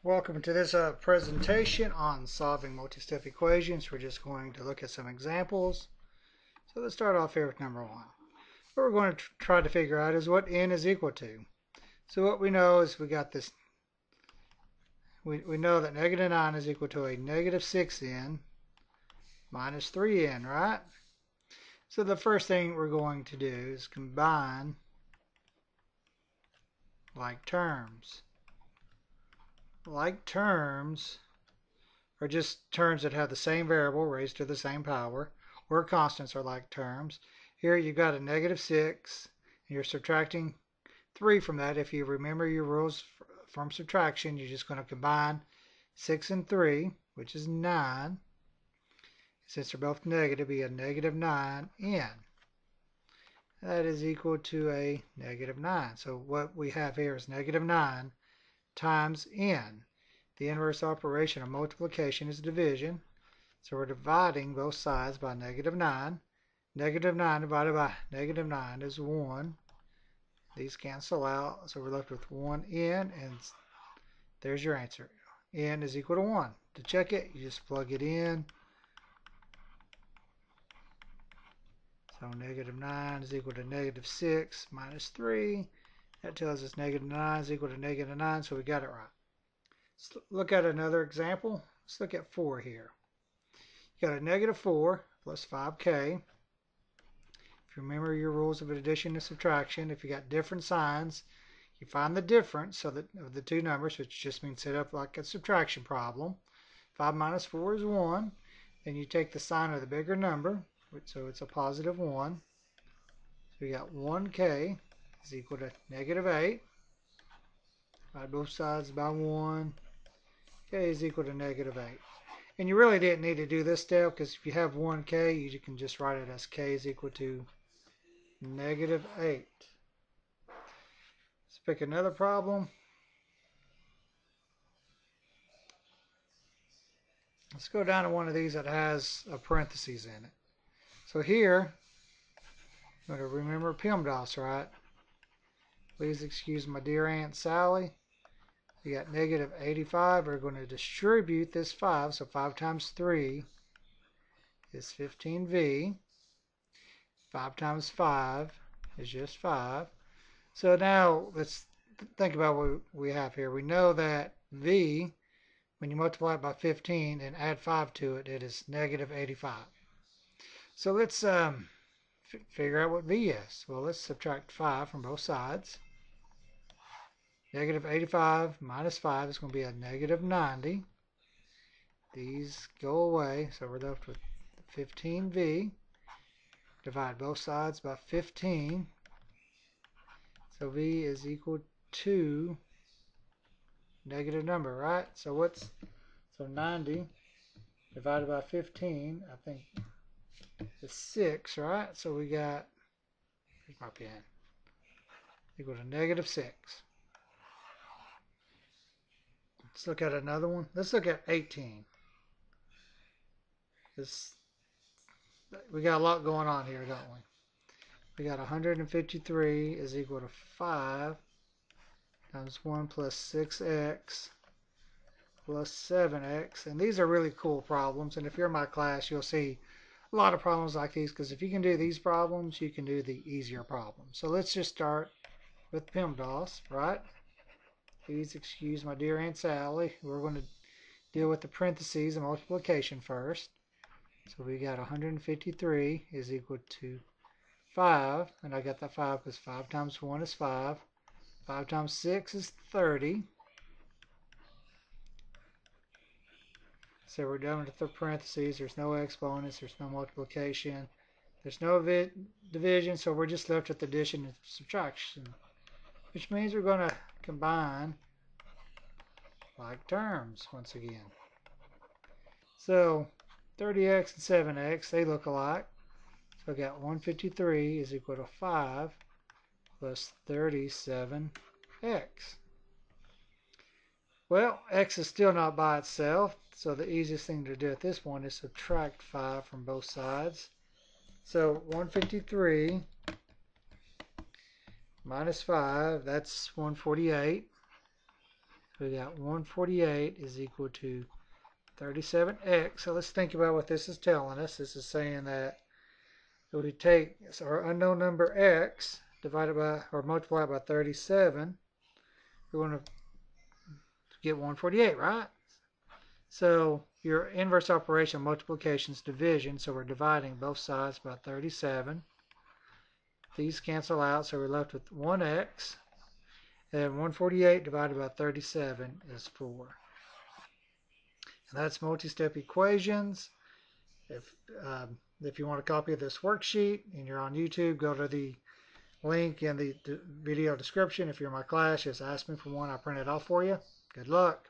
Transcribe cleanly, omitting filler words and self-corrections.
Welcome to this presentation on solving multi-step equations. We're just going to look at some examples. So let's start off here with number one. What we're going to try to figure out is what n is equal to. So what we know is we got this. We know that negative 9 is equal to a negative 6n minus 3n, right? So the first thing we're going to do is combine like terms. Like terms are just terms that have the same variable raised to the same power, or constants are like terms. Here you've got a negative 6, and you're subtracting 3 from that. If you remember your rules from subtraction, you're just going to combine 6 and 3, which is 9. Since they're both negative, it'll be a negative 9n. That is equal to a negative 9. So what we have here is negative 9 times n. The inverse operation of multiplication is division. So we're dividing both sides by negative 9. Negative 9 divided by negative 9 is 1. These cancel out, so we're left with 1n, and there's your answer. N is equal to 1. To check it, you just plug it in. So negative 9 is equal to negative 6 minus 3. That tells us negative 9 is equal to negative 9, so we got it right. Let's look at another example. Let's look at 4 here. You got a negative 4 plus 5k. If you remember your rules of addition and subtraction, if you got different signs, you find the difference so that of the two numbers, which just means set up like a subtraction problem. 5 minus 4 is 1. Then you take the sign of the bigger number, so it's a positive 1. So we got 1k is equal to negative 8. Divide both sides by 1. K is equal to negative 8. And you really didn't need to do this step, because if you have 1k, you can just write it as k is equal to negative 8. Let's pick another problem. Let's go down to one of these that has a parentheses in it. So here, I'm going to remember PEMDAS, right? Please excuse my dear Aunt Sally. You got negative 85. We're going to distribute this 5. So 5 times 3 is 15v. 5 times 5 is just 5. So now let's think about what we have here. We know that v, when you multiply it by 15 and add 5 to it, it is negative 85. So let's figure out what v is. Well, let's subtract 5 from both sides. Negative 85 minus 5 is going to be a negative 90. These go away, so we're left with 15v. Divide both sides by 15. So v is equal to negative number, right? So 90 divided by 15, I think, is 6, right? So we got, here's my pen, equal to negative 6. Let's look at another one. Let's look at 18. We got a lot going on here, don't we? We got 153 is equal to 5 times 1 plus 6x plus 7x. And these are really cool problems. And if you're in my class, you'll see a lot of problems like these, because if you can do these problems, you can do the easier problems. So let's just start with PEMDAS, right? Please excuse my dear Aunt Sally. We're going to deal with the parentheses and multiplication first. So we got 153 is equal to 5. And I got that 5 because 5 times 1 is 5. 5 times 6 is 30. So we're done with the parentheses. There's no exponents. There's no multiplication. There's no division. So we're just left with addition and subtraction, which means we're going to combine like terms once again. So 30x and 7x, they look alike. So I got 153 is equal to 5 plus 37x. Well, x is still not by itself, so the easiest thing to do at this point is subtract 5 from both sides. So 153 minus 5, that's 148. So we got 148 is equal to 37x. So let's think about what this is telling us. This is saying that it would take our unknown number x divided by or multiplied by 37. We want to get 148, right? So your inverse operation multiplication is division, so we're dividing both sides by 37. These cancel out, so we're left with 1x. And 148 divided by 37 is 4. And that's multi-step equations. If you want a copy of this worksheet and you're on YouTube, go to the link in the video description. If you're in my class, just ask me for one. I'll print it off for you. Good luck.